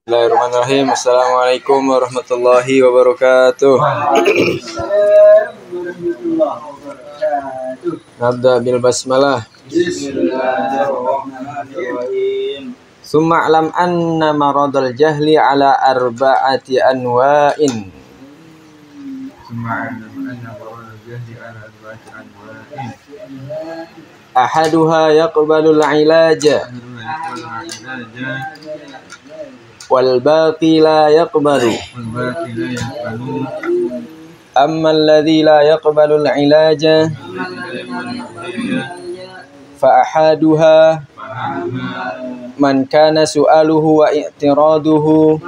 Bismillahirrahmanirrahim. Assalamualaikum warahmatullahi wabarakatuh. Nabda bil basmalah. Bismillahirrahmanirrahim. Summa alam anna maradul jahli ala arba'ati anwa'in. Ahaduha yaqbalul ilaja wal baqi la yaqbalu. Amma alladhi la yaqbalul ilaja fa ahaduha man kana su'aluhu wa i'tiraduhu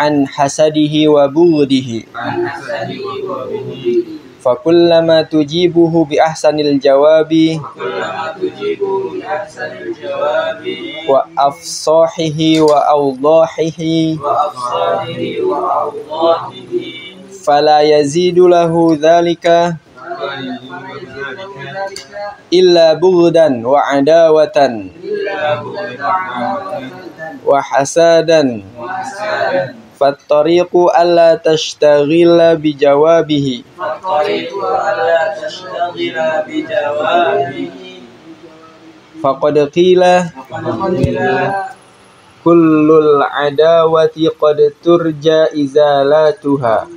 an hasadihi wa bughdihi fa kullama tujibuhu bi ahsanil jawabi wa afsahihi wa awdahihi fala yazidu lahu dhalika illa bughdan wa adawatan wa hasadan fattariqu alla tashtaghila bijawabihi faqad qila kullul adawati qad turja izalatuha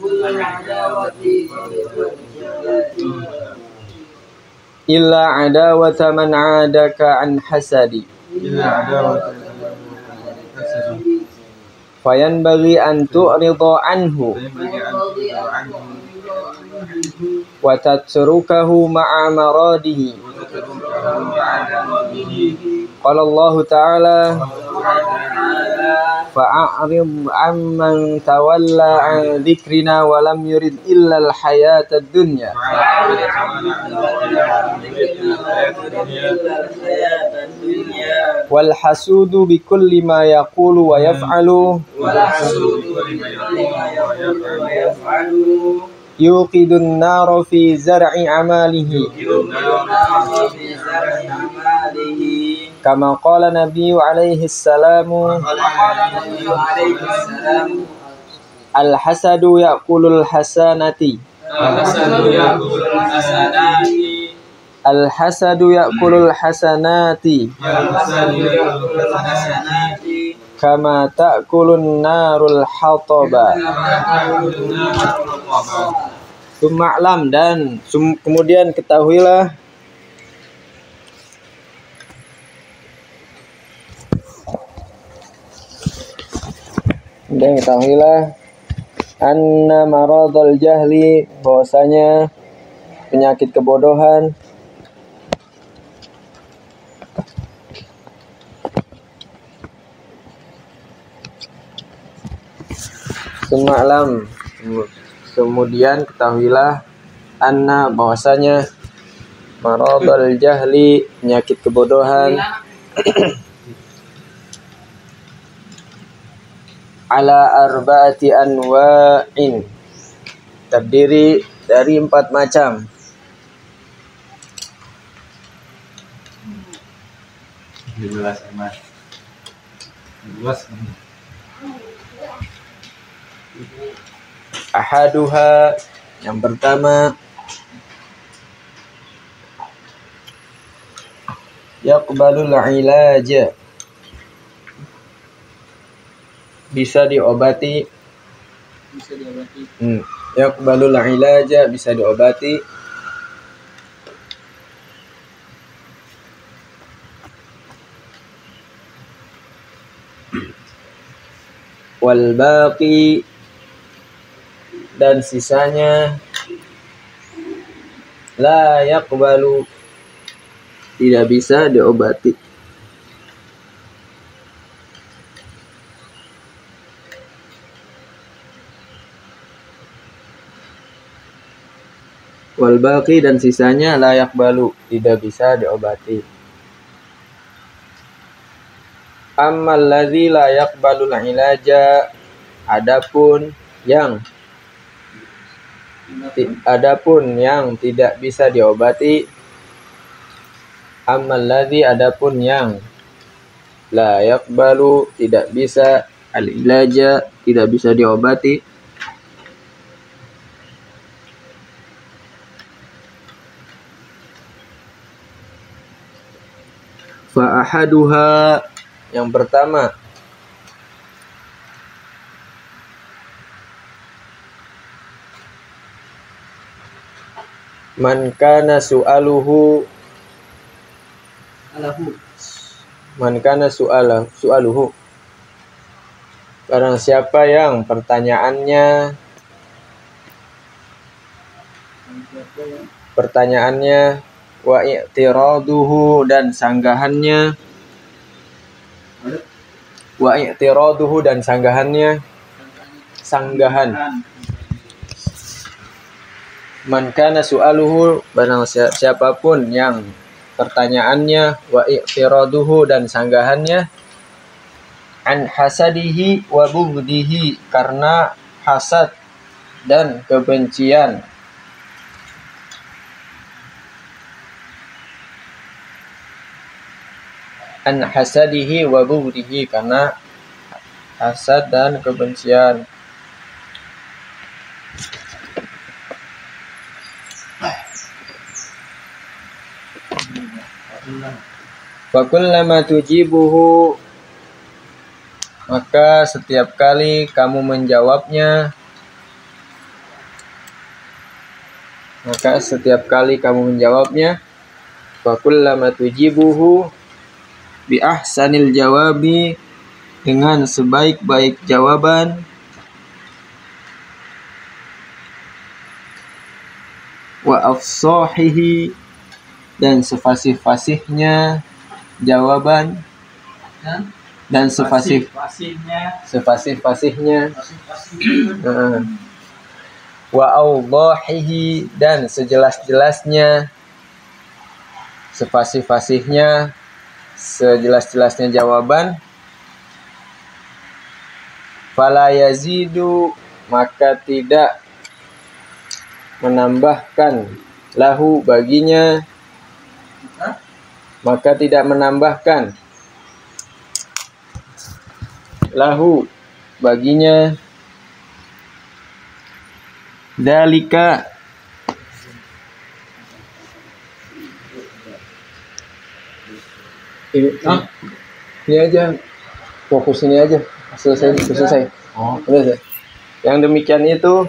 illa adawata man adaka an hasadi fayanbaghi an tu'rida anhu wa tatrukahu ma'a maradihi. Qala Allah Ta'ala fa'arid amman tawalla an dzikrina wa lam yurid illa al-hayata ad-dunya wal hasudu bi kulli ma yaqulu wa yaf'alu yuqidun nara fi zar'i amalihi kama qala nabiyyu alaihi salamu al-hasadu ya'kulul hasanati al-hasadu ya'kulul hasanati kama ta'kulun narul hataba. Suma'lam, dan kemudian ketahuilah anna maradul jahli, bahwasanya penyakit kebodohan, Suma'lam, kemudian ketahuilah anna, bahwasanya maradul jahli, penyakit kebodohan, ala arba'ati anwa'in, terdiri dari 4 macam. Ahaduha, yang pertama, yaqbalul ilaja, bisa diobati. Yaqbalul ilaja, bisa diobati. Wal baqi, dan sisanya, la yaqbalu, tidak bisa diobati. Wal baqi, dan sisanya, la yaqbalu, tidak bisa diobati. Ammal ladzi la yaqbalul ilaja, adapun yang tidak bisa diobati. Ammal ladzi, adapun yang La yaqbalu, tidak bisa. Al-ilaja, tidak bisa diobati. Fa ahaduha, yang pertama, man kana su'aluhu su'aluhu, barang siapa yang pertanyaannya wa i'tiraduhu, dan sanggahannya sanggahan. Man kana su'aluhu, barang siapapun yang pertanyaannya, wa i'tiraduhu, dan sanggahannya, an hasadihi wa bughdihi, karena hasad dan kebencian. An hasadihi wa bughdihi, karena hasad dan kebencian. Fa kullama tujibuhu, maka setiap kali kamu menjawabnya, fa kullama tujibuhu bi ahsanil jawabi, dengan sebaik-baik jawaban, wa afsahihi, dan sefasih-fasihnya jawaban, dan sefasih-fasihnya wa awdahihi, dan sejelas-jelasnya, sefasih-fasihnya, sejelas-jelasnya jawaban. Fala yazidu, maka tidak menambahkan, lahu, baginya, lahu, baginya, dalika, ini aja, fokus ini aja, selesai. Udah. Yang demikian itu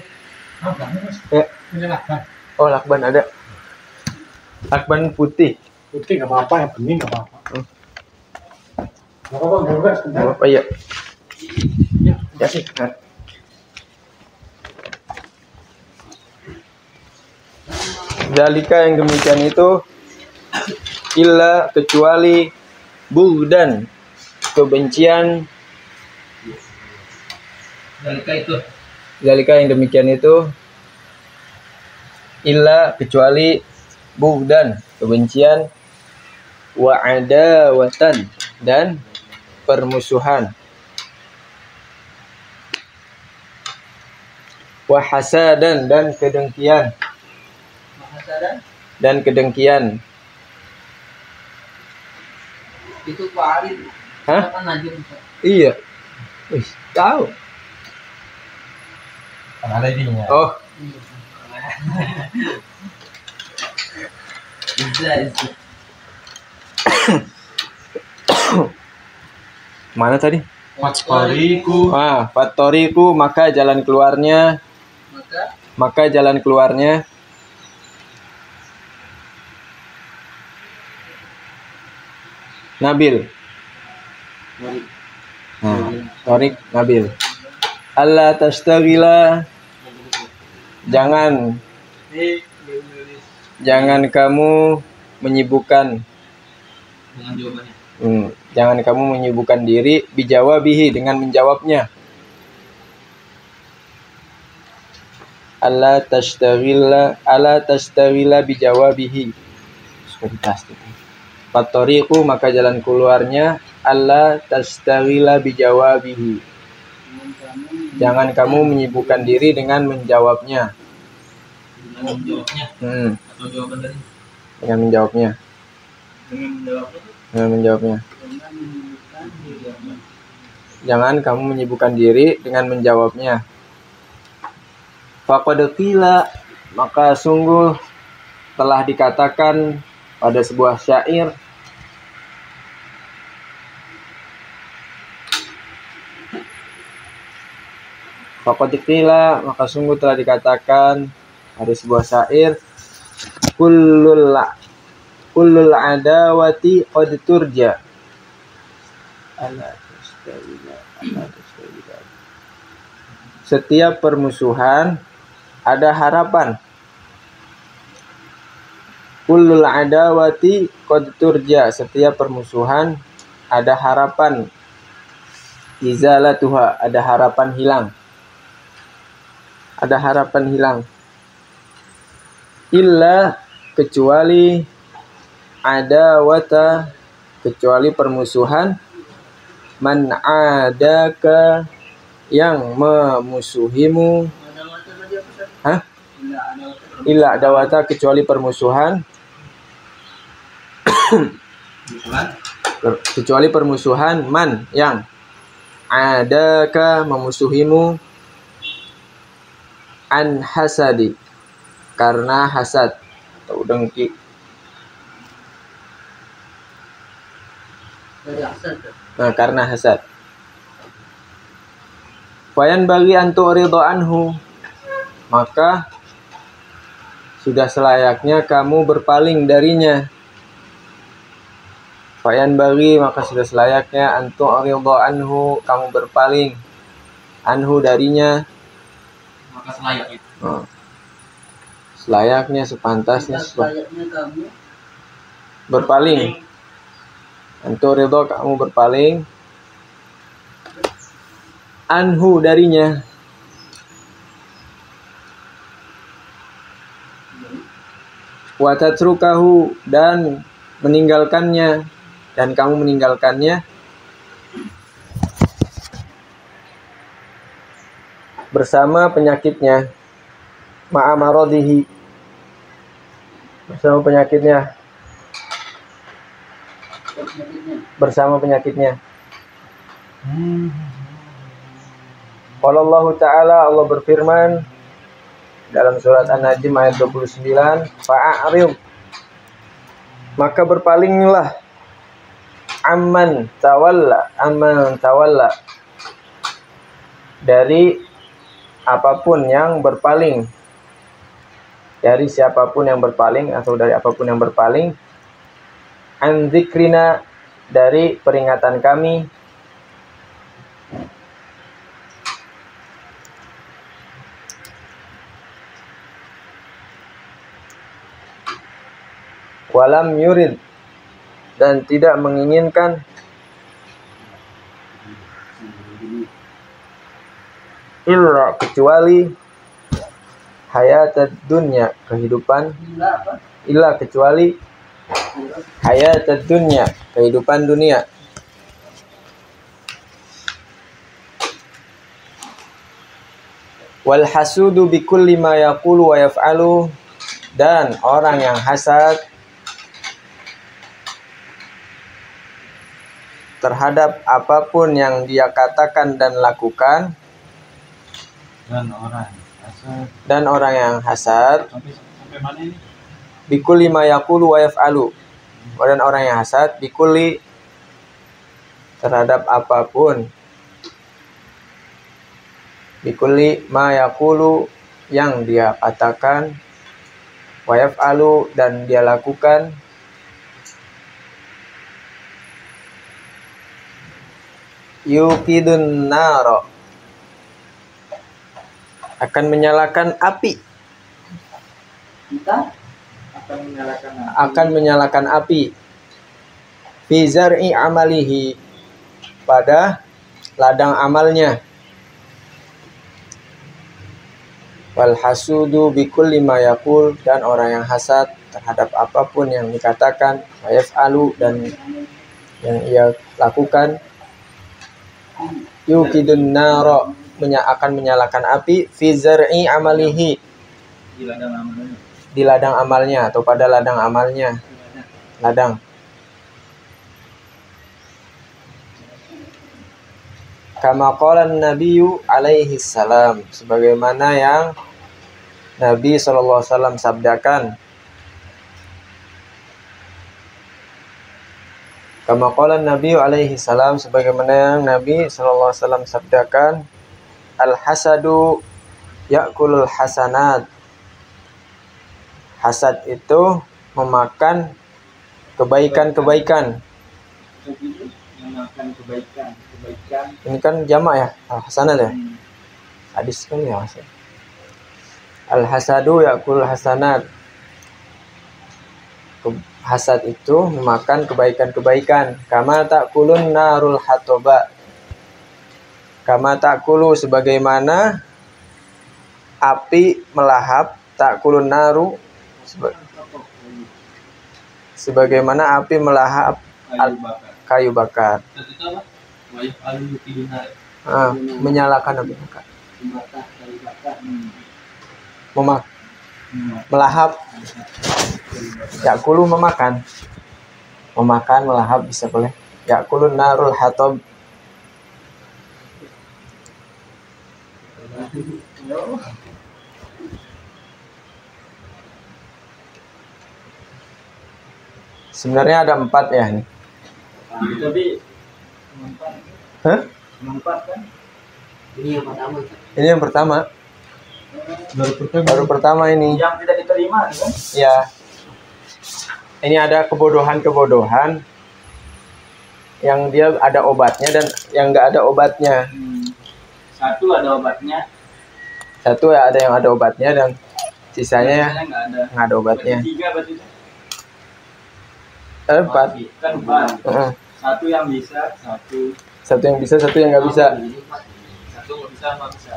oh, lakban ada, lakban putih nggak apa-apa, yang bening nggak apa-apa. Nggak apa-apa, ya. Ya sih. Dalika, yang demikian itu, illa, kecuali, bughdan, kebencian. Dalika, yang demikian itu, illa, kecuali, bughdan, kebencian, wa adawatan, dan permusuhan, wa hasadan, dan kedengkian. Itu Pak Arif. Hah? Kan Najib. Iya. Tahu. Ada ininya. Oh. Bisa. Mana tadi? Fatoriku, maka jalan keluarnya. Nabil. Torik, Nabil. Allah tastaghila, jangan kamu menyibukkan. Jangan kamu menyibukkan diri bijawabihi, dengan menjawabnya. Alla tastaghila bijawabihi. Sudah ditasdik. Fatoriku, maka jalan keluarnya, alla tastaghila bijawabihi, jangan kamu menyibukkan diri dengan menjawabnya. Dengan menjawabnya. Jangan kamu menyibukkan diri dengan menjawabnya. Faqad qila, maka sungguh telah dikatakan pada sebuah syair, faqad qila, maka sungguh telah dikatakan pada sebuah syair, kullul adawati qad turja. Setiap permusuhan ada harapan. Kullul adawati qad turja, setiap permusuhan ada harapan. Izalatuha, ada harapan hilang. Ada harapan hilang. Illa, kecuali adawata, kecuali permusuhan, man adaka, yang memusuhimu. Hah? Illa adawata, kecuali permusuhan, kecuali permusuhan, man, yang adaka, memusuhimu, an hasadi, karena hasad atau dengki. Nah, karena hasad. Fayan bagi antu ridho anhu, maka sudah selayaknya kamu berpaling darinya. Fayan bagi, maka sudah selayaknya antu ridho anhu, kamu berpaling anhu darinya. Maka selayaknya. Selayaknya, sepantasnya, Selayaknya kamu berpaling. Antu ridho, kamu berpaling anhu darinya. Wa tatrukahu, dan meninggalkannya, dan kamu meninggalkannya bersama penyakitnya, ma'amaradihi, bersama penyakitnya, bersama penyakitnya. Qala Allah Ta'ala, Allah berfirman dalam surat An-Najm ayat 29, fa'arid, maka berpalinglah, amman tawalla, dari apapun yang berpaling, dari siapapun yang berpaling atau dari apapun yang berpaling, an dzikrina, dari peringatan kami, walam yurid, dan tidak menginginkan, illa, kecuali, hayatad dunya, kehidupan, illa, kecuali hayatad dunya, kehidupan dunia. Wal hasudu bikulli ma yaqulu wa yaf'alu, dan orang yang hasad terhadap apapun yang dia katakan dan lakukan, dan orang yang hasad sampai mana ini? bikulli ma yaqulu wa yaf'alu, dan orang yang hasad bikulli, terhadap apapun, bikulli ma yaqulu, yang dia katakan, wa yaf'alu, dan dia lakukan, yuqidun naro, akan menyalakan api, kita akan menyalakan api, fi zar'i amalihi, pada ladang amalnya. Wal hasudu bikulli ma yaqul, dan orang yang hasad terhadap apapun yang dikatakan, wa yaf'alu, dan yang ia lakukan, yuqidun naro, akan menyalakan api, fi zar'i amalihi, di ladang amalnya atau pada ladang amalnya, ladang. Kama qala Nabiyyu alaihi salam, sebagaimana yang Nabi SAW sabdakan. Kama qala Nabiyyu alaihi salam, sebagaimana yang Nabi SAW sabdakan, al-hasadu ya'kulul hasanat. Hasad itu memakan kebaikan-kebaikan. Memakan kebaikan. Ini kan jamak ya, al-hasanat ya. Hadis kan ya. Al-hasadu ya'kulul hasanat. Hasad itu memakan kebaikan-kebaikan. Kama ta'kulun narul hatoba. Kama ta'kulu, sebagaimana api melahap, ta'kulun naru, sebagaimana api melahap kayu bakar. Menyalakan api bakar. Melahap. Ya'kulu memakan. Memakan, melahap bisa boleh. Ya'kulun narul hatob. Sebenarnya ada 4 ya ini. Tapi Hah? 4 kan? Ini yang pertama. Ini yang pertama. Baru pertama ini. Yang tidak diterima kan? Ya. Ini ada kebodohan-kebodohan yang dia ada obatnya dan yang enggak ada obatnya. Satu ada obatnya. Satu ya ada yang ada obatnya dan sisanya Nggak nggak ada obatnya. 3 berarti. 4. Kan 4. Satu yang bisa, Satu yang bisa, satu yang nggak bisa. Satu nggak bisa, nggak bisa.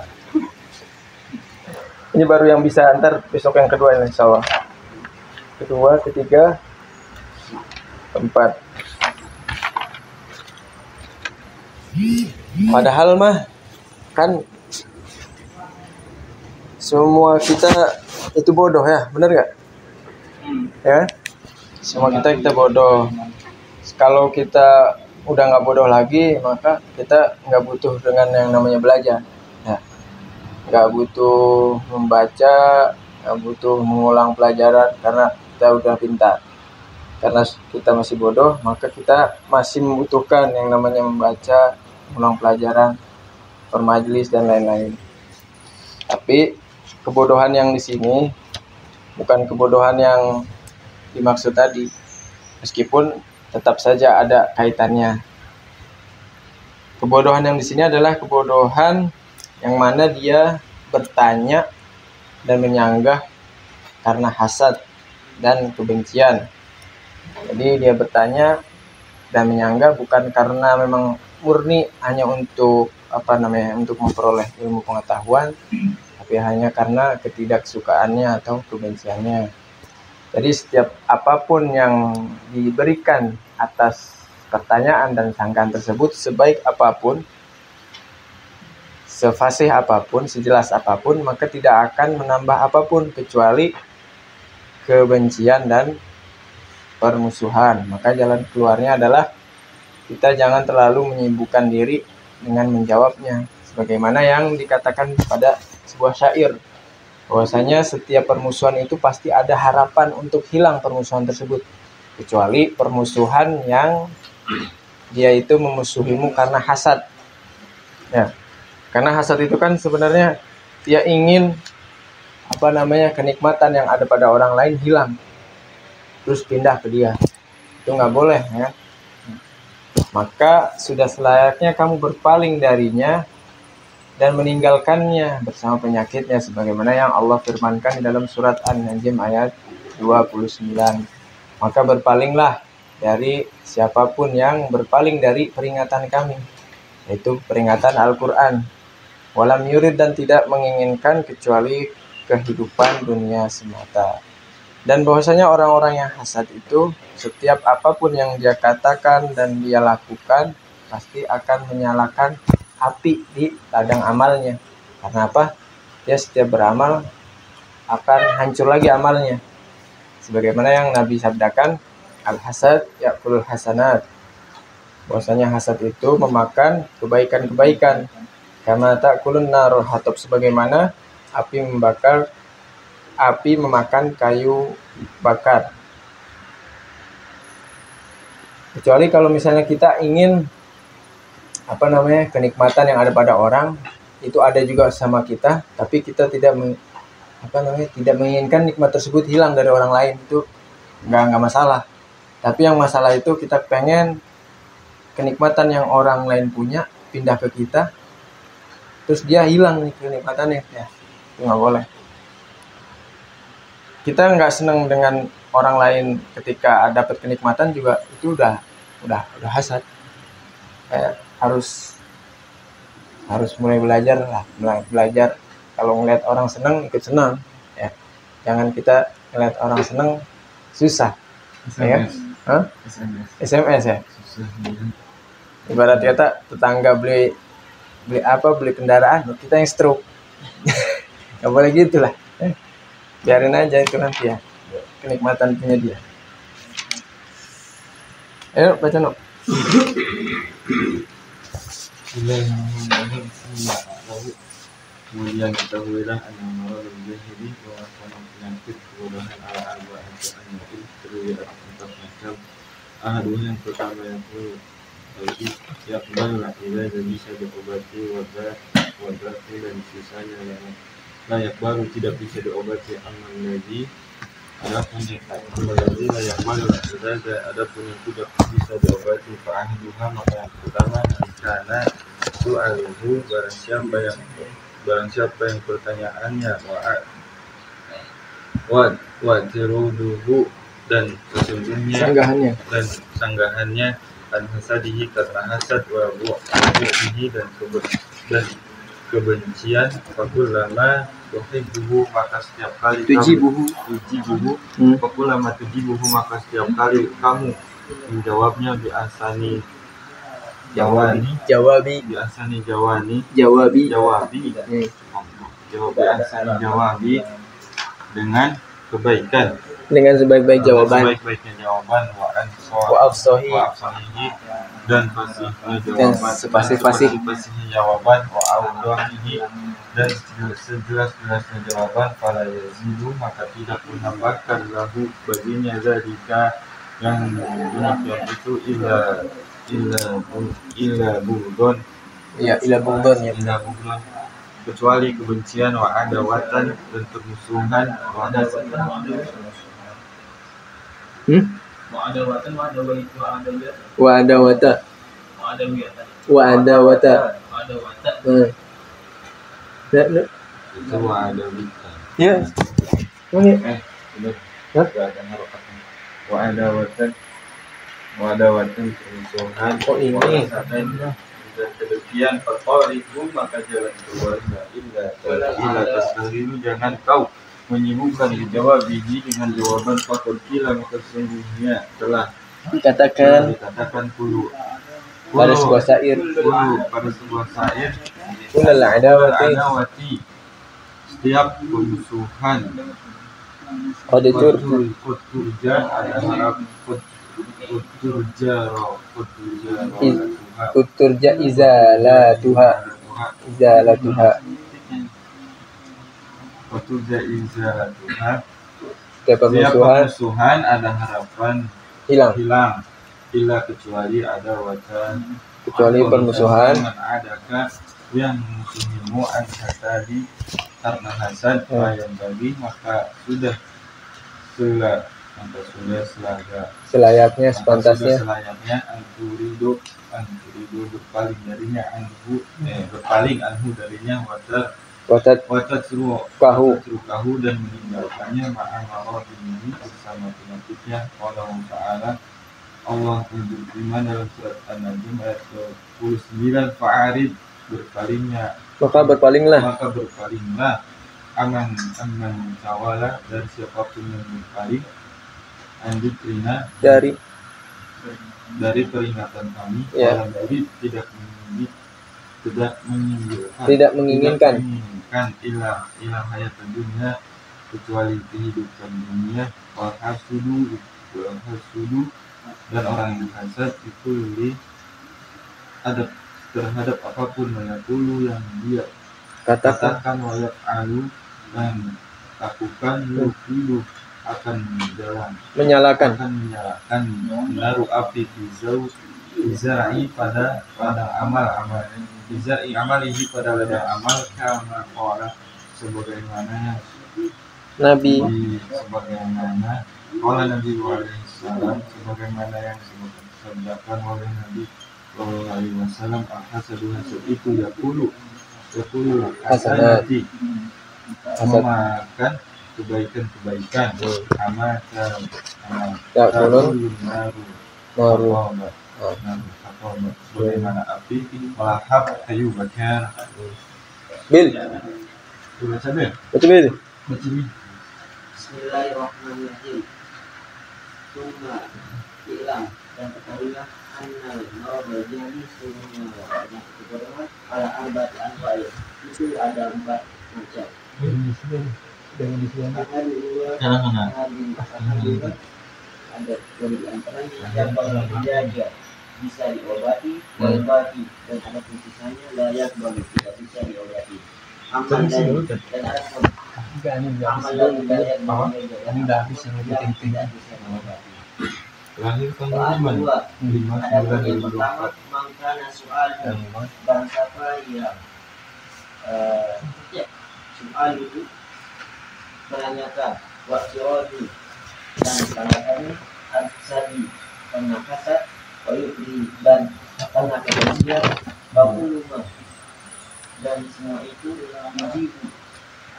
Ini baru yang bisa, ntar besok yang kedua ini insya Allah. Kedua, ketiga, keempat. Padahal mah kan semua kita itu bodoh ya, bener nggak? Ya, semua kita bodoh. Kalau kita udah nggak bodoh lagi, maka kita nggak butuh dengan yang namanya belajar. Ya, nggak butuh membaca, nggak butuh mengulang pelajaran karena kita udah pintar. Karena kita masih bodoh, maka kita masih membutuhkan yang namanya membaca, mengulang pelajaran, bermajelis dan lain-lain. Tapi kebodohan yang di sini bukan kebodohan yang dimaksud tadi, meskipun tetap saja ada kaitannya. Kebodohan yang di sini adalah kebodohan yang mana dia bertanya dan menyanggah karena hasad dan kebencian. Jadi dia bertanya dan menyanggah bukan karena memang murni hanya untuk untuk memperoleh ilmu pengetahuan, tapi hanya karena ketidaksukaannya atau kebenciannya. Jadi setiap apapun yang diberikan atas pertanyaan dan sangkaan tersebut, sebaik apapun, sefasih apapun, sejelas apapun, maka tidak akan menambah apapun kecuali kebencian dan permusuhan. Maka jalan keluarnya adalah kita jangan terlalu menyibukkan diri dengan menjawabnya. Sebagaimana yang dikatakan pada sebuah syair, bahwasanya setiap permusuhan itu pasti ada harapan untuk hilang permusuhan tersebut, kecuali permusuhan yang dia itu memusuhimu karena hasad. Ya, karena hasad itu kan sebenarnya dia ingin kenikmatan yang ada pada orang lain hilang, terus pindah ke dia. Itu nggak boleh ya. Maka sudah selayaknya kamu berpaling darinya dan meninggalkannya bersama penyakitnya, sebagaimana yang Allah firmankan di dalam surat An-Najm ayat 29. Maka berpalinglah dari siapapun yang berpaling dari peringatan kami, yaitu peringatan Al-Quran. Walam yurid, dan tidak menginginkan kecuali kehidupan dunia semata. Dan bahwasanya orang-orang yang hasad itu, setiap apapun yang dia katakan dan dia lakukan pasti akan menyalakan api di ladang amalnya. Karena apa? Dia setiap beramal akan hancur lagi amalnya. Sebagaimana yang Nabi sabdakan, al-hasad ya'kulul hasanat. Bahwasanya hasad itu memakan kebaikan-kebaikan. Karena ta'kulun narul hatab, sebagaimana api memakan kayu bakar. Kecuali kalau misalnya kita ingin kenikmatan yang ada pada orang itu ada juga sama kita, tapi kita tidak menginginkan nikmat tersebut hilang dari orang lain, itu nggak masalah. Tapi yang masalah itu kita pengen kenikmatan yang orang lain punya pindah ke kita, terus dia hilang nih kenikmatannya, ya itu nggak boleh. Kita nggak senang dengan orang lain ketika dapat kenikmatan juga, itu udah hasad. Kayak harus mulai belajar kalau ngeliat orang senang ikut senang, ya. Jangan kita ngeliat orang senang susah, ya. SMS ya. Ibarat kata tetangga beli kendaraan, kita yang stroke. Nggak boleh gitu lah. Biarin aja itu nanti ya, kenikmatan punya dia. Ayo baca no. Kemudian kita ketahuilah an-namara al-jahili wa penyakit kebodohan ala arba'ah an-nail terdiri atas 4 macam. Ahaduhnya yang pertama yang lagi yakbal la bisa diobati wadah dan sisanya yang layak baru tidak bisa diobati aman lagi. Adapun yang layak baru adapun yang tidak bisa diobati fa'ahduha, maka yang pertama karena su'aluhu barang siapa yang pertanyaannya wa tiruduhu dan sesungguhnya sanggahannya an hasadihi karena hasad wa bu'dihi dan kebencian fakullama tuhibbuhu, maka setiap kali tujibuhu fakullama tujibuhu, maka setiap kali kamu menjawabnya jawabi dengan kebaikan, dengan sebaik-baik jawaban, wa afsahihi dan fasih jawaban, wa awdahihi dan sejelas-jelasnya jawaban, fala yazidu, maka tidak menambahkan lahu baginya zalika yang demikian itu illa bughdon ya, kecuali kebencian, wa adawatan dan permusuhan, wa adawata. itu wa adawita Ya. wa adawatan permusuhan, ini dan kedengkian, faqaribu, maka jalan keluarnya illa tasdariru, jangan kau menyibukkan dijawab bihi dengan jawaban fakul kila, maka sesungguhnya telah dikatakan kulu pada sebuah syair kulal adawati, setiap permusuhan qad turja ada harap turja izalatuha setiap permusuhan ada harapan hilang illa kecuali ada watan, kecuali permusuhan adakah yang musuhimu an hasadi karena hasad yang bagi, maka sudah selayaknya sepantasnya anturidu berpaling darinya anhu darinya watat kahu dan meninggalkannya ma'amara ini bersama penyakitnya. Wallahu ta'ala Allah berfirman dalam surat An-Najm ayat 29, fa'arid, maka berpalinglah aman tawala, dari siapapun yang berpaling andikrina dari peringatan kami, ya. Tidak menginginkan ilah hayat dunia, kecuali kehidupan dunia, wal hasudu dan orang yang hasad itu adab terhadap apapun mayakulu yang dia Katakan. katakan wayak alu dan lakukan yukidu akan Menyalakan. naruh api bizai pada amal bizai amalihi pada amal kama qala sebagaimana Nabi sebagaimana qala Nabi alaihi salam sebagaimana yang disabdakan oleh Nabi sallallahu alaihi wasallam al-hasadu hasad itu yakulu hasanati memakan kebaikan sama Yakulun naru. bagaimana api melahap kayu bakar. Bil. Baca Bil. Baca Bil. Bismillahirrahmanirrahim. Summa ilam dan ketahuilah annal marad jadi sungguhnya banyak kebodohan ala arba'ati anwa'i itu ada 4 macam. Ada di antaranya yang berjaga bisa diobati, diobati dan ada sisanya layak bagi tidak bisa diobati. Amal dan ada amal dan layak bagi Ini udah habis yang yang penting. tidak bisa diobati. Lahir tahun Kedua, 5 ada 9 yang pertama mangkana soal bangsa yang soal itu menanyakan wasyodi dan tanggapannya al-sadi karena kasat wayubri dan karena kebencian bahuluma dan semua itu dijibu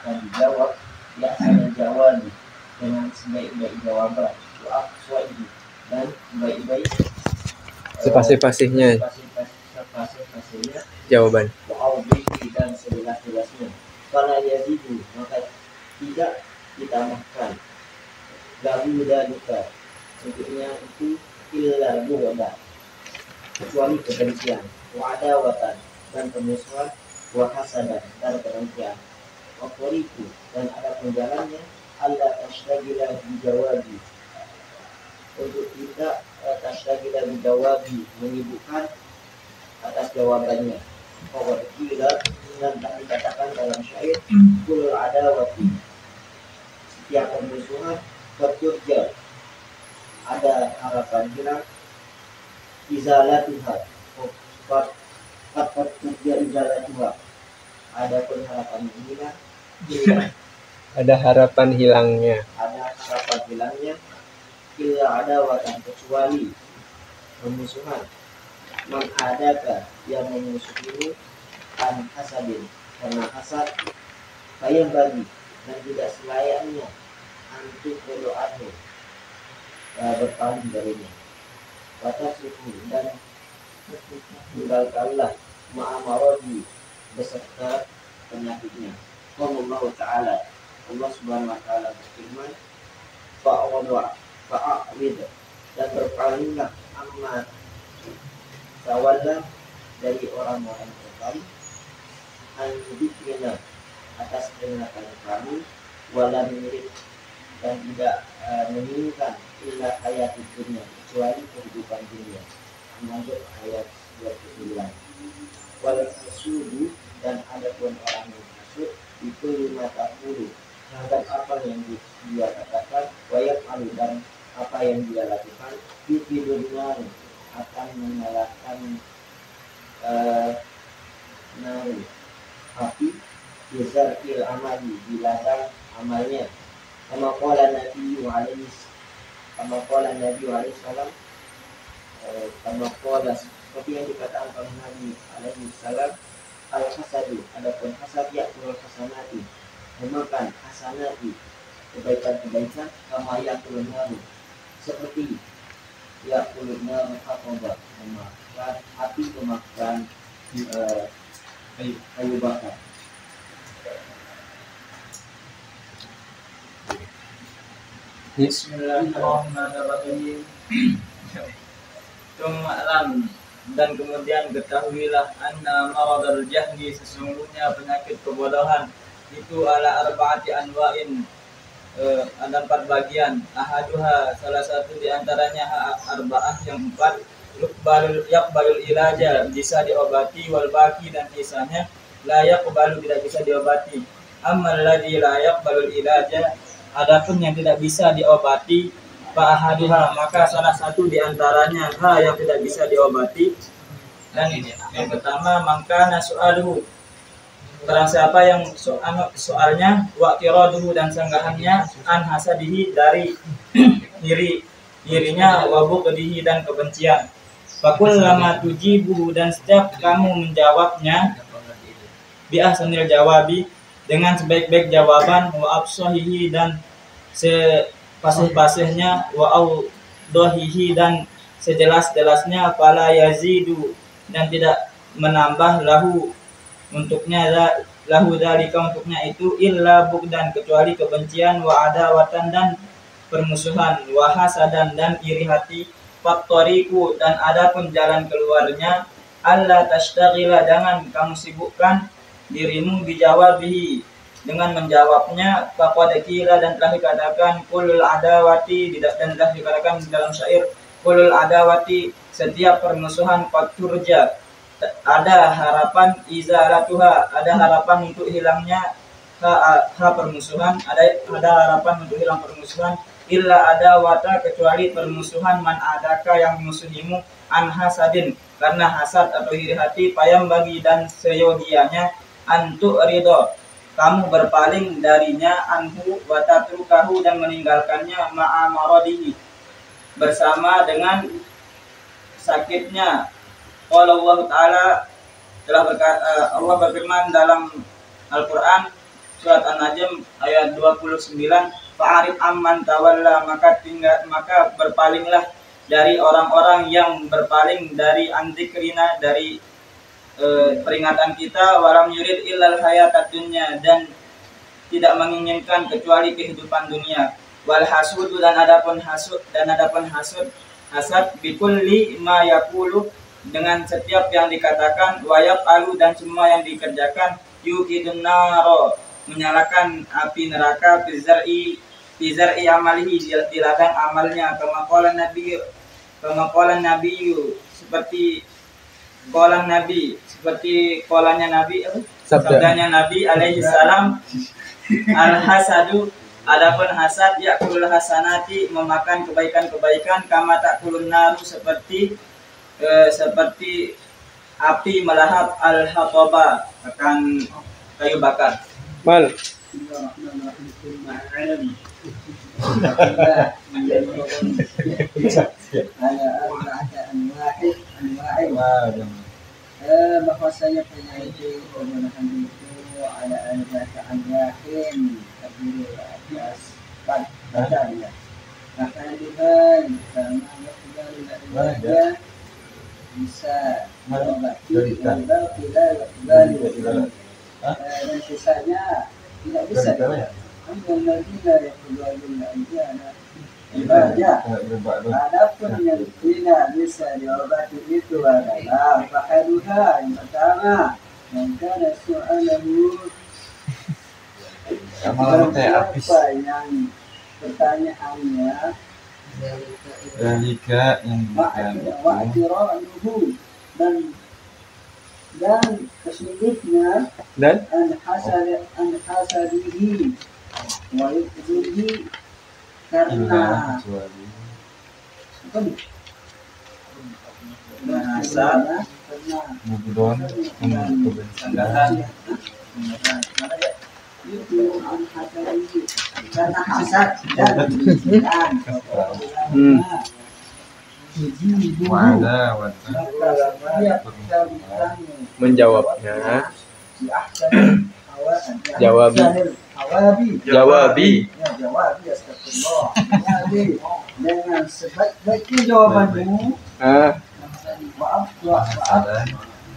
dan dijawab biasanya jawabi dengan sebaik-baik jawaban itu dan baik-baik Sepasih-pasihnya jawaban. wa'aubihi dan sejelas-jelasnya karena yazidu maka tidak ditambahkan lahu dalika untuknya itu illa bughda kecuali kebencian wa adawatan dan permusuhan wa hasadan dan kebencian wa qoriku dan ada penjalannya alla tashtagila bijawabi untuk tidak tashtagila bijawabi menyibukkan atas jawabannya bahwa kira dan tak dikatakan dalam syair kulul adawati setiap permusuhan berturja ada harapan hilang izalatuha berturja izalatuha ada pengharapan hilang Ada harapan hilangnya. ada harapan hilangnya illa adawatan kecuali permusuhan man adaka yang memusuhimu an hasadin karena hasad kaya bagi dan tidak selayaknya antuk berdoamu berpaling darinya batas suku dan tinggalkanlah ma'amarodi beserta penyakitnya. Allah Ta'ala Allah Subhanahu Wa Ta'ala berfirman fa'a'rid dan berpalinglah amma tawalla dari orang-orang terpaling an-dzikrina atas peringatan kami wala mirip dan tidak menginginkan illa hayat dunia kecuali kehidupan dunia. Mengajar ayat 29. Wal hasudu dan adapun orang yang hasud itu 50 terhadap apa yang dia katakan wayak malu dan apa yang dia lakukan itu dunia akan menyalakan naru api bizar il amali di ladang amalnya kama qala Nabi alaihi salam kama qala seperti yang dikatakan oleh Nabi alaihi salam al hasadu adapun hasad ya'kul hasanati memakan hasanati kebaikan-kebaikan kama ya'kul naru seperti ya'kul naru haqaba memakan api memakan kayu bakar. Bismillahirrahmanirrahim. Tuma'lam dan kemudian ketahuilah anna maradul jahli sesungguhnya penyakit kebodohan itu ala arba'ati anwa'in ada 4 bagian. Ahaduha salah satu di antaranya arba'ah yang 4 yaqbalul ilaja bisa diobati, wal baqi dan sisanya la yaqbalu tidak bisa diobati. Ammal ladzi la yaqbalul ilaja, adapun yang tidak bisa diobati, fa ahaduha, maka salah satu di antaranya yang tidak bisa diobati. Dan yang pertama, maka nasu'aluhu, barang siapa yang soalnya, wa tiraduhu dan sanggahannya, an hasadihi dari dirinya, wa bughdihi dan kebencian. Fakul lama tujibu, dan setiap kamu menjawabnya, bi ahsanil jawabi, dengan sebaik-baik jawaban, wa absahihi dan sepasih-pasihnya, wa awdahihi dan sejelas-jelasnya, fala yazidu dan tidak menambah lahu untuknya, lahu dzalika untuknya itu, illa bugdan kecuali kebencian, wa adawatan dan permusuhan, wa hasadan dan iri hati. Faktoriku dan adapun jalan keluarnya, alla tashtagila jangan kamu sibukkan dirimu bijawabihi dengan menjawabnya. Faqad qila dan telah dikatakan kulul adawati, dan telah dikatakan dalam syair kulul adawati, setiap permusuhan faturja ada harapan, izalatuha ada harapan untuk hilangnya permusuhan, ada harapan untuk hilang permusuhan, illa ada wata kecuali permusuhan man adaka yang musuhimu, an hasadin karena hasad atau iri hati, payam bagi dan seyogianya, antu ridho kamu berpaling darinya, anhu watatrukahu dan meninggalkannya, ma'amaradihi bersama dengan sakitnya. Qala Allah Ta'ala telah Allah berfirman dalam Al-Quran surat An-Najm ayat 29, fa'arid amman tawalla, maka berpalinglah dari orang-orang yang berpaling dari andzikrina, dari peringatan kita, walam yurid illal hayatad dunya, dan tidak menginginkan kecuali kehidupan dunia, wal hasudu dan adapun hasad bikulli ma yaqulu dengan setiap yang dikatakan, wayab alu dan semua yang dikerjakan, yukidun naro menyalakan api neraka, fizar'i amalihi di ladang amalnya, kama qala nabi seperti kolanya nabi sabdanya nabi alaihi salam, al hasadu adapun hasad yakulul hasanati memakan kebaikan-kebaikan, kama takulun naru seperti api melahap al-hataba akan kayu bakar. Mal. Bahwasanya penyakit pembunuhan itu ada anwahin terdiri atas badannya. Maka dengan sama keluarga bisa mengobati dan sisanya tidak bisa. Ambil Madinah yang kedua ibadah. Adapun yang tidak bisa diobati itu adalah fahaduha, yang pertama yang kana soalahu apa yang pertanyaannya Dalika yang wa'tiranuhu dan kesulitnya, Dan an hasadihi wa yukzihi karena Hasad mubdon kebencian itu an hasadihi karena hasad dan kebencian. wa'ada menjawabnya, jawabi dengan sebaik-baiknya jawabanmu,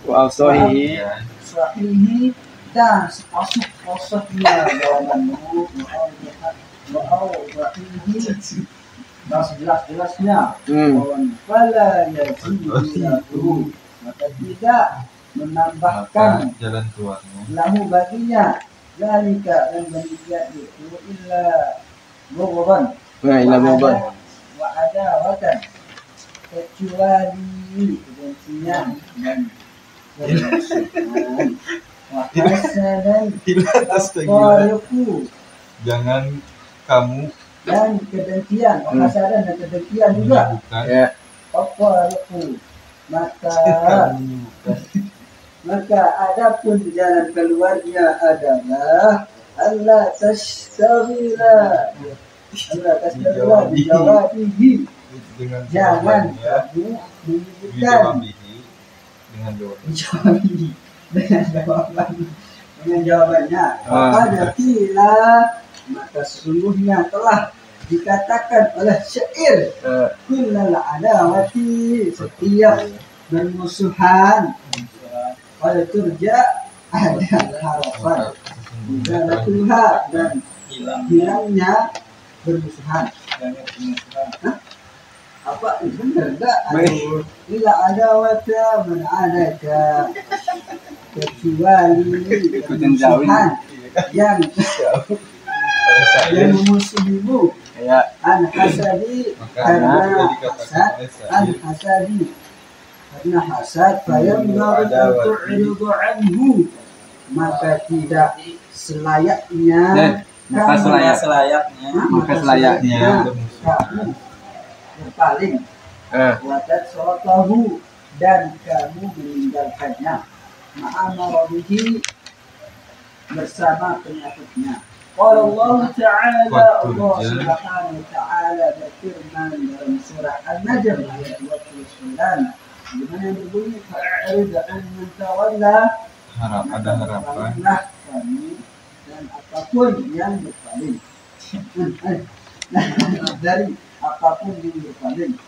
wa afsahihi sahihi dan sepasuk-pasuknya jawabanmu, dan sejelas-jelasnya, fala yazidu, maka tidak menambahkan jalan keluarnya lahu baginya zalika dan demikian itu illa bughdan wa ila mubad wa adawatan, kecuali kebencian dan bermusuhan. Wa hasadan Jangan kamu dan kebencian, wa hasadan dan kebencian juga. bukan Ya. Tafariqu. Maka adapun jalan keluarnya adalah Allah tashtagila bijawabihi. dengan Jangan jawabannya, kamu menyebutkan bijawabihi, dengan jawaban. bijawabihi dengan jawabannya. Pada kila maka sesungguhnya telah dikatakan oleh syair kullal adawati, setiap bermusuhan pada turja ada harapan Tuhan dan hilangnya bermusuhan. Apa benar enggak? Ila adawata man adaka, kecuali bermusuhan yang memusuhimu. An hasadi karena hasad, an hasadi karena hasad, fayambaghi an tu'ridu anhu, maka tidak selayaknya maka selayaknya kamu berpaling wadat sorotahu, dan kamu meninggalkannya ma'amarabihi, bersama penyakitnya. Qala Allah Ta'ala, Allah Subhanahu wa Ta'ala berfirman dalam surah An-Najm ayat 29, di mana berbunyi fa'rid an man tawalla, Ada harapan kami dan apapun yang berpaling dari apapun yang berpaling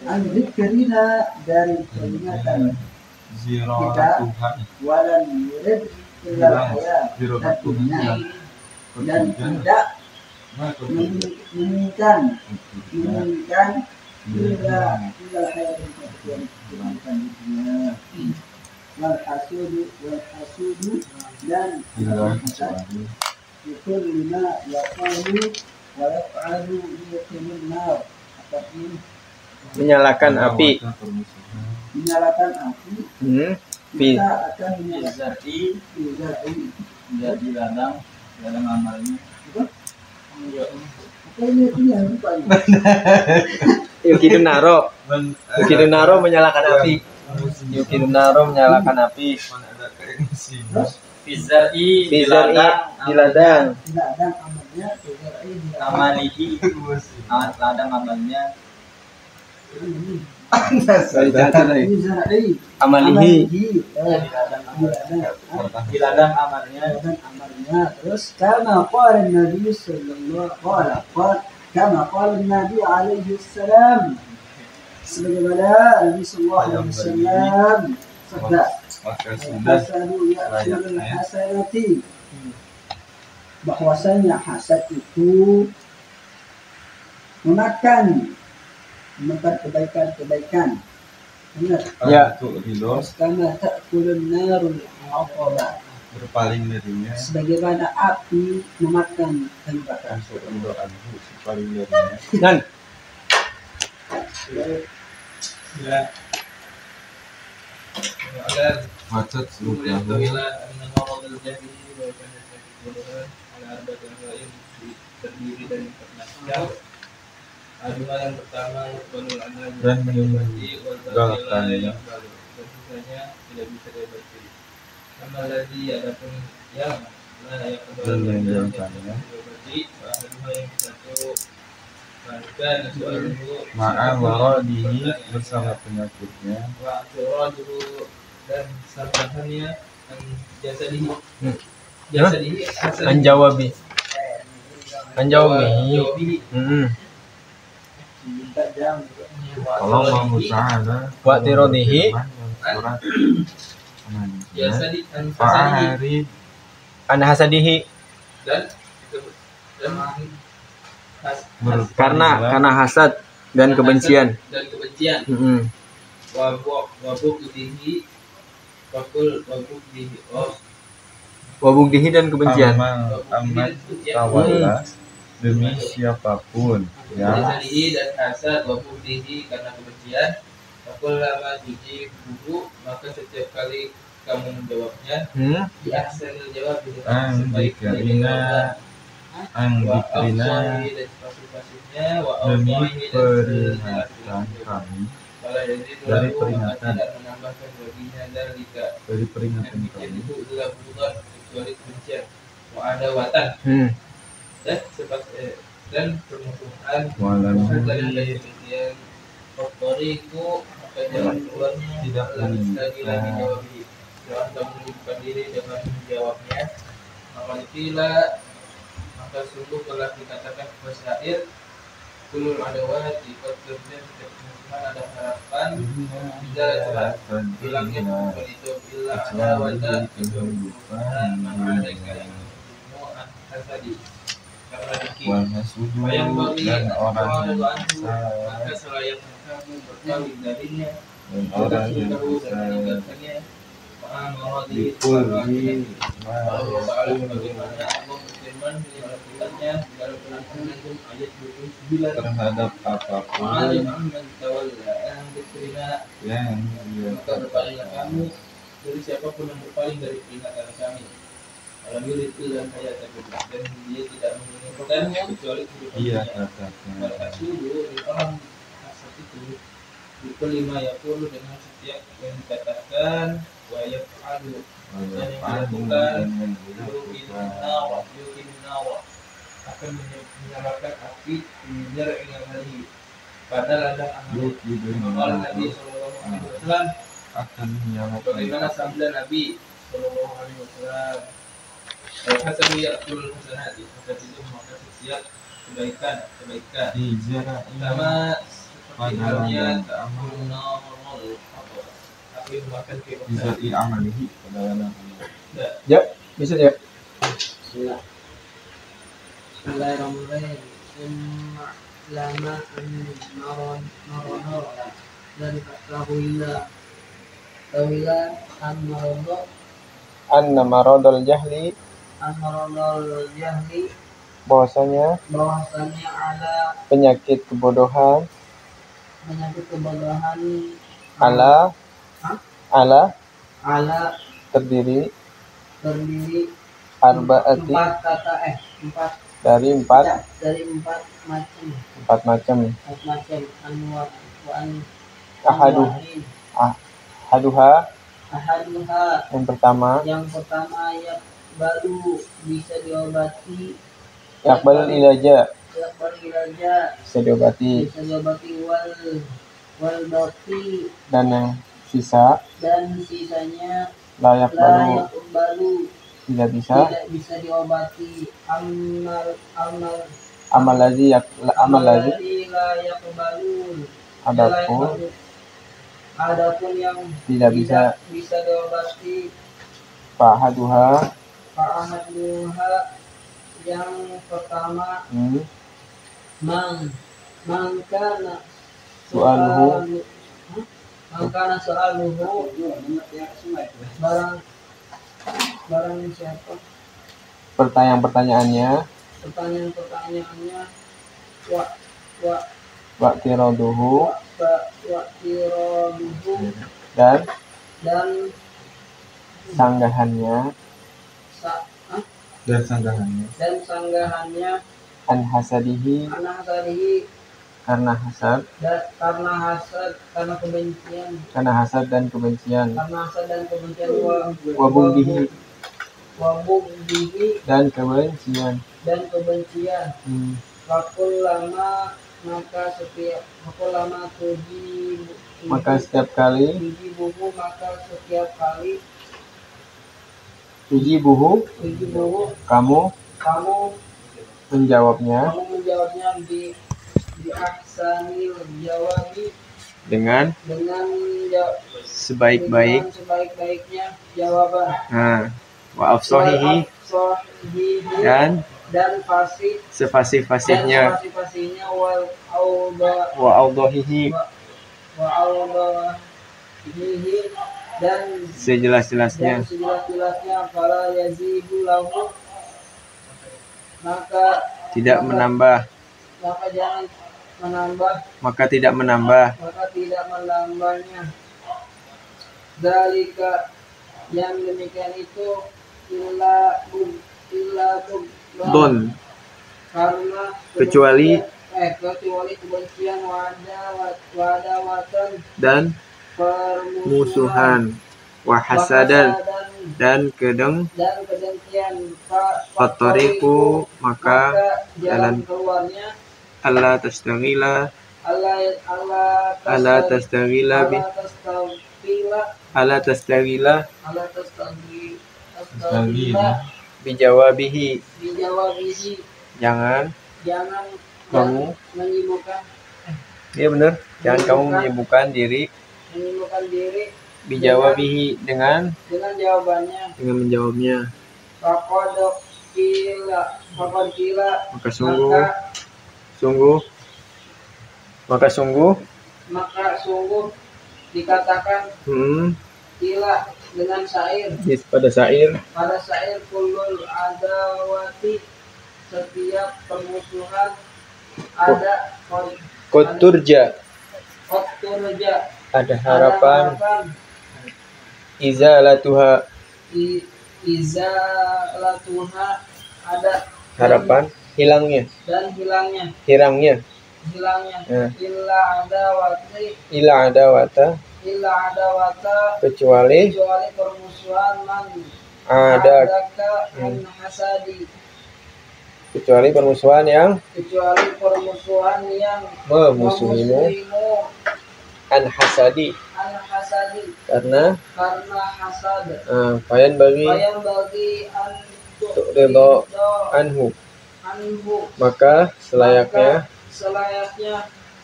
an dzikrina, dari peringatan zirah Tuhan, walan yurid illa hayat dunya, dan tidak menginginkan illa hayat dunia. Wal hasudu dan hasad itu lima yaqulu wa yaf'alu liyaqulun nar, apapun Menyalakan api. menyalakan api, Fi. kita akan menyalakan Izari izari. jadi ladang amalnya. Apa ini yang rupanya? Yukidunaro menyalakan api. Yukidunaro menyalakan api. mana ada kayak mesin. Izari Di ladang. Ladang amalnya, izari di amalihi ladang amalnya izari Amalihi. di ladang amalnya. Terus kama qala Nabi alaihi salam, sebagaimana Nabi sallallahu alaihi wasallam sabda, Maka sudah hasadu ya'tul hasanati, bahwasanya hasad itu memakan kebaikan. Ingat, Ya. untuk ridho kama ta'kulun narul haqaba, berpaling darinya, sebagaimana api memakan kayu bakar. untuk ridho anhu, berpaling darinya. Dan Wacat kemudian sudah terdiri dari 4 macam. Dua yang pertama dan meninggalkannya, dan sisanya tidak bisa diobati. Nama lagi adapun yang dan meninggalkannya, diobati, kedua yang satu bahkan soalnya ma'a waradihi, bersama penyakitnya, wa dulu dan sabahannya dan jasadihi anjawabi. Anjawabi. kalau mau ta'ala Wa tirodihi. surat jasadi dan fasadihi fa'ahari An hasadihi. dan Karena hasad dan kebencian. wabuk dihi Wabugdihi dan kebencian. amat tawalla, demi siapapun yang jasadihi dan hasad wabuk dihi karena kebencian Fakullama tujibuhu, maka setiap kali kamu menjawabnya, di ahsanil jawab dengan sebaik-baiknya jawaban. Wa afsalihi dan fasih-fasihnya, wa demi awdahihi dan peringatan kami, Kalau jadi dari maka peringatan, tidak menambahkan baginya dalika dari peringatan demikian kami, itu adalah bukan kecuali kebencian wa adawatan dan dan permusuhan Walau dan kebencian faktoriku maka jalan keluarnya tidak lagi menunjukkan jawabi jangan kamu menunjukkan diri dengan menjawabnya apabila maka sungguh telah dikatakan wasyair kulul adawati faktornya setiap permusuhan ada harapan tidak telah hilangnya permusuhan itu bila adawata kemusuhan mengadakan tadi karena dikit walhasudu yang bagi dan orang yang maka selayaknya kamu berpaling darinya dan orang yang tahu dan bisa meninggalkannya ma'amaradi dipuji Allah Ta'ala bagaimana Allah berfirman di Al-Qurannya dalam Al-Quran ayat 29 terhadap apapun Ma'alim amman tawalla yang diterima yang dia maka berpalinglah kamu dari siapapun yang berpaling dari peringatan kami alam yurid dan hayat dan dia tidak menginginkannya kecuali kehidupan ia dunia. katakan Al-Asulu di orang asal itu di kelima yakulu dengan setiap yang dikatakan wa yaf'alu dan yang dilakukan yukin nawa akan menyalakan api mengejar dengan hari pada ladang amal Maka Nabi Sallallahu Alaihi Wasallam akan menyalakan bagaimana sabda Nabi Sallallahu Alaihi Wasallam Al-Hasan ya'kul hasanati hasan itu maka setiap kebaikan hijrah sama seperti halnya amal ta'amul api makan bisa kebaikan amalihi pada dalam Ya, bisa ya. Bismillah. Bismillahirrahmanirrahim. Summa lama marono dari tawila an Maradul jahli, maronol jahli bahwasanya bahwasanya ada penyakit kebodohan ala terdiri arbaati dari empat macam ahaduha yang pertama ya baru bisa diobati yakbalul ilaja bisa diobati wal baqi dan yang sisa dan sisanya layak layak baru baru tidak tidak bisa diobati amal ladzi layak baru adapun yang tidak bisa diobati fahaduha fa'ahaduha yang pertama mangkana Soaluhu barang siapa pertanyaannya pertanyaannya wa tiraduhu tiroduhu dan dan sanggahannya dan sanggahannya an hasadihi karena hasad karena hasad dan kebencian wabughihi wabughihi dan kebencian maka setiap kali kamu menjawabnya di aksanil jawabi dengan sebaik-baiknya jawaban wa afsahihi dan fasih sefasih-fasihnya wa awdahihi dan sejelas-jelasnya para yazidu lahu maka tidak menambah maka tidak menambah menambahnya. Zalika, yang demikian itu illa don, karena kecuali kebencian wadawatan dan musuhan, wahasadan dan kedengkian, fatoriku maka jalan keluarnya Allah tastagila bijawabihi, jangan kamu menyibukkan iya benar, jangan kamu menyibukkan diri bijawabihi dengan menjawabnya. Fakod kila Maka sungguh dikatakan kila dengan syair pada syair kulul adawati, setiap permusuhan ada koturja, ada harapan izalatuha, ada harapan hilangnya illa adawata kecuali permusuhan kecuali permusuhan yang memusuhimu an hasadi karena hasad. Fayan bagi ridho anhu, maka selayaknya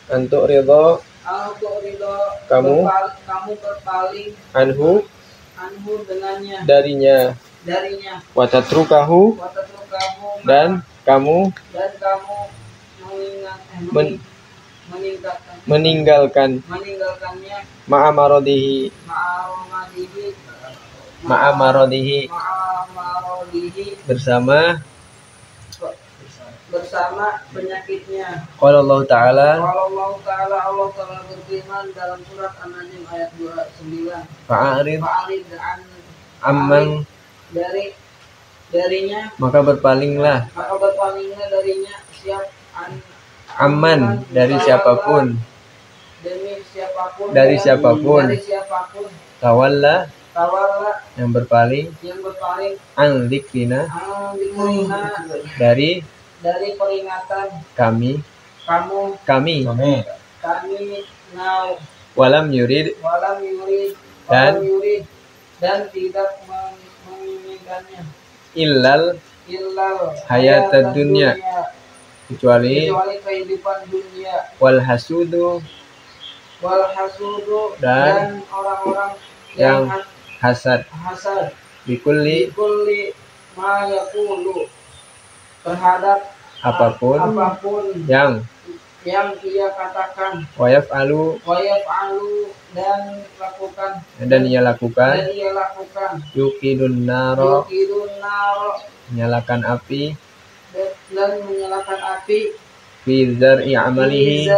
untuk ridho kamu anhu darinya watatrukahu dan kamu meninggalkannya ma'amarodihi bersama penyakitnya. Qala Allah Ta'ala Allah Ta'ala berfirman dalam surat An-Najm ayat 29. fa'arid amman darinya maka berpalinglah darinya aman dari siapapun tawalla yang berpaling an dzikrina dari kami walam yurid dan tidak menginginkannya illal hayatad dunya kecuali kehidupan dunia wal hasudu dan orang-orang yang hasad bikulli ma yaqulu terhadap apapun yang ia katakan wa yaf'alu dan ia lakukan yuqidun naro menyalakan api fi zar'i amalihi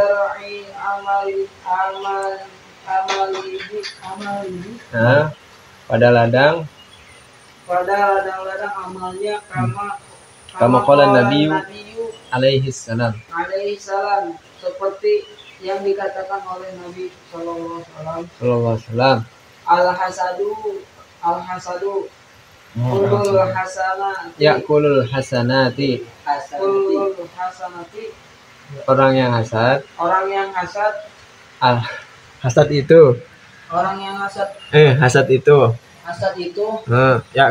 pada ladang amalnya kama qala Nabi alaihi salam seperti yang dikatakan oleh Nabi sallallahu alaihi wasallam al-hasadu kulul hasanati kulul hasanati orang yang hasad hasad itu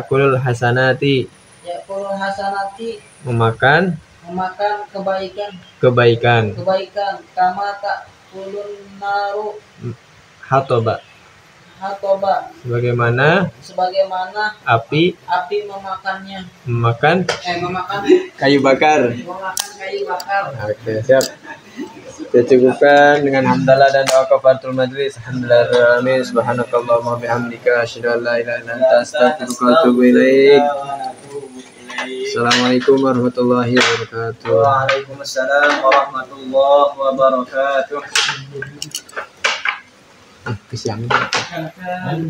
kulul hasanati memakan kebaikan kama tak kulun naru hatoba sebagaimana api memakan kayu bakar. Oke, siap. Kita cukupkan dengan hamdalah dan doa kafaratul majlis. Alhamdulillah, subhanakallahumma bihamdika asyhadu an la ilaha illa anta astaghfiruka wa atubu ilaik. Assalamualaikum warahmatullahi wabarakatuh. Waalaikumsalam warahmatullahi wabarakatuh. Kesiangan. Kan.